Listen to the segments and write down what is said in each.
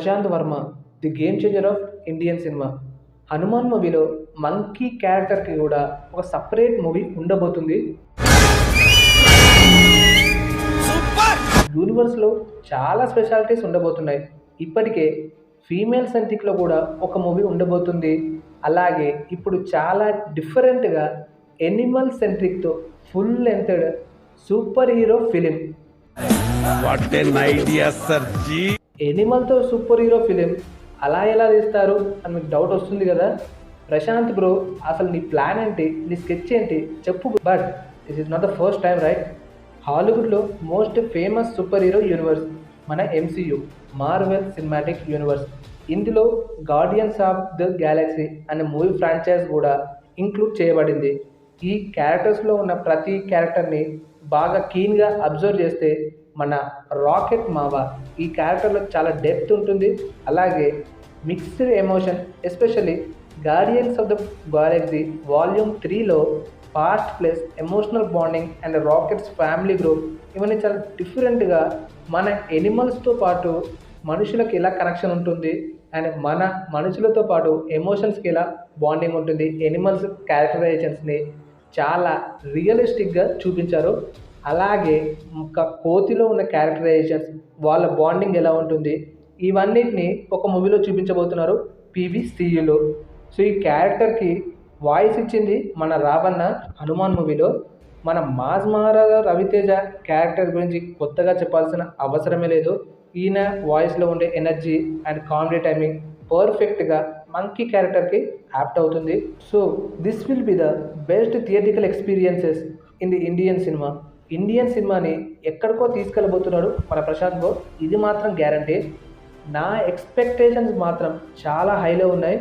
Prashanth Varma the game changer of Indian cinema. Hanuman మూవీలో monkey క్యారెక్టర్కి కూడా ఒక సపరేట్ మూవీ ఉండబోతుంది. యూనివర్స్లో చాలా స్పెషాలిటీస్ ఉండబోతున్నాయి. ఇప్పటికే ఫీమేల్ సెంట్రిక్లో కూడా ఒక మూవీ ఉండబోతుంది. అలాగే ఇప్పుడు చాలా డిఫరెంట్గా ఎనిమల్ సెంట్రిక్తో full lengthed super hero film. What an idea sir ji. ఎనిమల్తో సూపర్ హీరో ఫిలిం అలా ఎలా తీస్తారు అని మీకు డౌట్ వస్తుంది కదా. ప్రశాంత్ బ్రో, అసలు నీ ప్లాన్ ఏంటి, నీ స్కెచ్ ఏంటి చెప్పు. But this is not the first time right. హాలీవుడ్లో most famous super hero universe మన ఎంసీయూ, మార్వెల్ సినిమాటిక్ యూనివర్స్. ఇందులో గార్డియన్స్ ఆఫ్ ద గ్యాలక్సీ అనే మూవీ ఫ్రాంచైజ్ కూడా ఇంక్లూడ్ చేయబడింది. ఈ క్యారెక్టర్స్లో ఉన్న ప్రతి క్యారెక్టర్ని బాగా కీన్గా అబ్జర్వ్ చేస్తే మన రాకెట్ మావా ఈ క్యారెక్టర్లో చాలా డెప్త్ ఉంటుంది. అలాగే mixed emotion, especially Guardians of the Galaxy volume 3లో past plus emotional bonding and Rocket's family group, ఇవన్నీ చాలా డిఫరెంట్గా మన ఎనిమల్స్తో పాటు మనుషులకు ఎలా కనెక్షన్ ఉంటుంది అండ్ మన మనుషులతో పాటు ఎమోషన్స్కి ఎలా బాండింగ్ ఉంటుంది, ఎనిమల్స్ క్యారెక్టరైజేషన్స్ని చాలా రియలిస్టిక్గా చూపించారు. అలాగే కోతిలో ఉన్న క్యారెక్టరైజేషన్స్, వాళ్ళ బాండింగ్ ఎలా ఉంటుంది, ఇవన్నిటిని ఒక మూవీలో చూపించబోతున్నారు పీవీసీయూలో. సో ఈ క్యారెక్టర్కి వాయిస్ ఇచ్చింది మన రావణ హనుమాన్ మూవీలో. మన మాస్ మహారాజా రవితేజ క్యారెక్టర్ గురించి కొత్తగా చెప్పాల్సిన అవసరమే లేదు. ఈయన వాయిస్లో ఉండే ఎనర్జీ అండ్ కామెడీ టైమింగ్ పర్ఫెక్ట్గా మంకీ క్యారెక్టర్కి యాప్ట్ అవుతుంది. So this will be the best theatrical experiences in the Indian cinema. Indian సినిమాని ఎక్కడికో తీసుకెళ్ళబోతున్నాడు మన ప్రశాంత్ బ్రో, ఇది మాత్రం గ్యారంటీ. నా ఎక్స్పెక్టేషన్స్ మాత్రం చాలా హైలో ఉన్నాయి.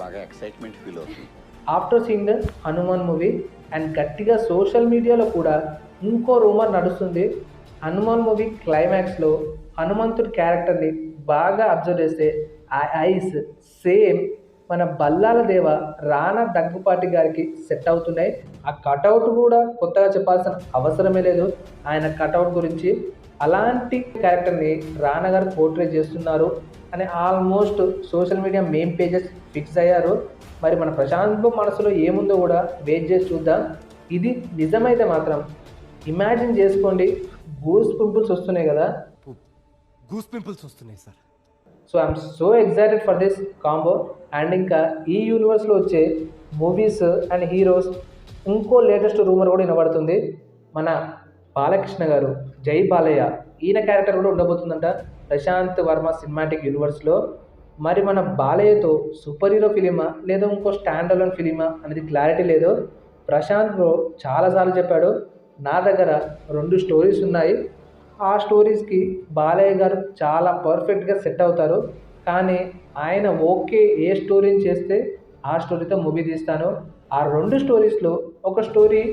బాగా ఎక్సైట్మెంట్ ఫీల్ అవుతుంది after seeing the Hanuman movie. And గట్టిగా సోషల్ మీడియాలో కూడా ఇంకో రూమర్ నడుస్తుంది. హనుమాన్ మూవీ క్లైమాక్స్లో హనుమంతుడి క్యారెక్టర్ని బాగా అబ్జర్వ్ చేస్తే ఆ ఐస్ సేమ్ మన బల్లాల దేవ రానా దగ్గుపాటి గారికి సెట్ అవుతున్నాయి. ఆ కటౌట్ కూడా కొత్తగా చెప్పాల్సిన అవసరమే లేదు ఆయన కటౌట్ గురించి. అలాంటి క్యారెక్టర్ని రానా గారు పోర్ట్రే చేస్తున్నారు అని almost social media main pages fix అయ్యారు. మరి మన ప్రశాంత్ మనసులో ఏముందో కూడా వెయిట్ చేసి చూద్దాం. ఇది నిజమైతే మాత్రం ఇమాజిన్ చేసుకోండి, గూస్ పింపుల్స్ వస్తున్నాయి కదా. గూస్ పింపుల్స్ వస్తున్నాయి sir. So I'm so excited for this combo. And ఇంకా ఈ యూనివర్స్లో వచ్చే మూవీస్ అండ్ హీరోస్ ఇంకో లేటెస్ట్ రూమర్ కూడా వినబడుతుంది. మన బాలకృష్ణ గారు, జై బాలయ్య, ఈయన క్యారెక్టర్ కూడా ఉండబోతుందంట ప్రశాంత్ వర్మ సినిమాటిక్ యూనివర్స్లో. మరి మన బాలయ్యతో సూపర్ హీరో ఫిలిమా లేదా ఇంకో స్టాండ్ అలోన్ ఫిలిమా అనేది క్లారిటీ లేదు. ప్రశాంత్ బ్రో చాలాసార్లు చెప్పాడు, నా దగ్గర 2 స్టోరీస్ ఉన్నాయి, ఆ స్టోరీస్కి బాలయ్య గారు చాలా పర్ఫెక్ట్గా సెట్ అవుతారు, కానీ ఆయన ఓకే ఏ స్టోరీని చేస్తే ఆ స్టోరీతో మూవీ తీస్తాను. ఆ 2 స్టోరీస్లో ఒక story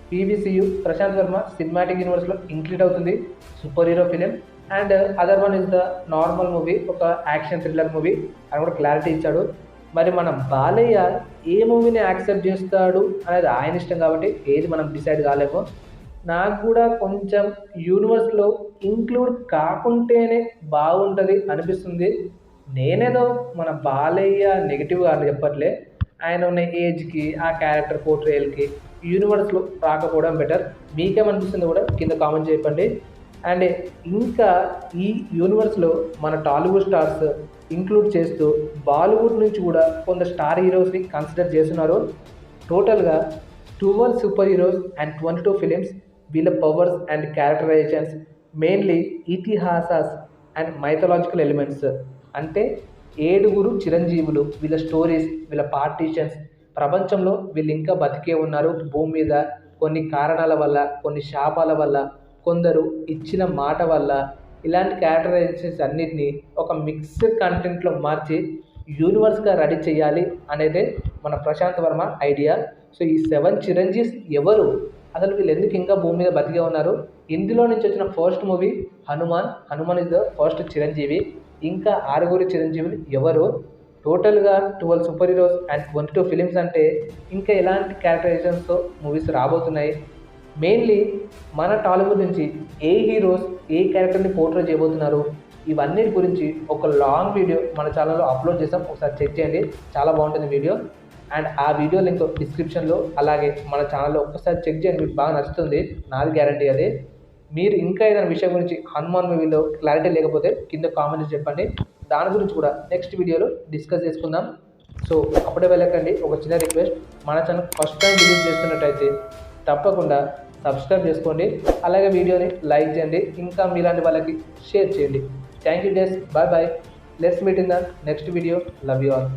PVCU Prashanth Varma cinematic యూనివర్స్లో ఇంక్లూడ్ అవుతుంది, super hero film. And other one is the normal movie, ఒక యాక్షన్ థ్రిల్లర్ మూవీ అని కూడా క్లారిటీ ఇచ్చాడు. మరి మన బాలయ్య ఏ మూవీని యాక్సెప్ట్ చేస్తాడు అనేది ఆయన ఇష్టం కాబట్టి ఏది మనం డిసైడ్ కాలేము. నాకు కూడా కొంచెం యూనివర్స్లో ఇంక్లూడ్ కాకుంటేనే బాగుంటుంది అనిపిస్తుంది. నేనేదో మన బాలయ్య నెగిటివ్గా అని చెప్పట్లే, ఆయన ఉన్న ఏజ్కి ఆ క్యారెక్టర్ పోర్ట్రేయల్కి యూనివర్స్లో రాకపోవడం బెటర్. మీకేమనిపిస్తుందో కూడా కింద కామెంట్ చెప్పండి. అండ్ ఇంకా ఈ యూనివర్స్లో మన టాలీవుడ్ స్టార్స్ ఇంక్లూడ్ చేస్తూ బాలీవుడ్ నుంచి కూడా కొంత స్టార్ హీరోస్ని కన్సిడర్ చేస్తున్నారు. టోటల్గా 12 సూపర్ హీరోస్ అండ్ 22 ఫిలిమ్స్. వీళ్ళ powers and characterisations mainly itihasas and mythological elements. అంటే 7 చిరంజీవులు, వీళ్ళ స్టోరీస్, వీళ్ళ పార్టీషన్స్, ప్రపంచంలో వీళ్ళు ఇంకా బతికే ఉన్నారు భూమి మీద కొన్ని కారణాల వల్ల, కొన్ని శాపాల వల్ల, కొందరు ఇచ్చిన మాట వల్ల. ఇలాంటి క్యారెక్టరైజేషన్స్ అన్నిటినీ ఒక మిక్స్డ్ కంటెంట్లో మార్చి యూనివర్స్గా రెడీ చేయాలి అనేదే మన ప్రశాంత్ వర్మ ఐడియా. సో ఈ 7 చిరంజీవ్స్ ఎవరు, అసలు వీళ్ళు ఎందుకు ఇంకా భూమి మీద బతికే ఉన్నారు? ఇందులో నుంచి వచ్చిన first movie Hanuman is the first Chiranjeevi. ఇంకా 6 చిరంజీవులు ఎవరు? టోటల్గా 12 సూపర్ హీరోస్ అండ్ 22 ఫిలిమ్స్ అంటే ఇంకా ఎలాంటి క్యారెక్టరైజేషన్స్తో మూవీస్ రాబోతున్నాయి. మెయిన్లీ మన టాలీవుడ్ నుంచి ఏ హీరోస్ ఏ క్యారెక్టర్ని పోర్ట్రే చేయబోతున్నారు, ఇవన్నిటి గురించి ఒక లాంగ్ వీడియో మన ఛానల్లో అప్లోడ్ చేసాం. ఒకసారి చెక్ చేయండి, చాలా బాగుంటుంది వీడియో. అండ్ ఆ వీడియో లింక్ డిస్క్రిప్షన్లో, అలాగే మన ఛానల్లో ఒక్కసారి చెక్ చేయండి, మీకు బాగా నచ్చుతుంది, నాది గ్యారంటీ అది. మీరు ఇంకా ఏదైనా విషయం గురించి హనుమాన్ మూవీలో క్లారిటీ లేకపోతే కింద కామెంట్స్ చెప్పండి, దాని గురించి కూడా నెక్స్ట్ వీడియోలో డిస్కస్ చేసుకుందాం. సో అప్పుడే వెళ్ళకండి, ఒక చిన్న రిక్వెస్ట్, మన ఛానల్ ఫస్ట్ టైం విజిట్ చేస్తున్నట్టయితే తప్పకుండా సబ్స్క్రైబ్ చేసుకోండి, అలాగే వీడియోని లైక్ చేయండి, ఇంకా మీలాంటి వాళ్ళకి షేర్ చేయండి. Thank you guys, bye bye, let's meet in the next video. Love you all.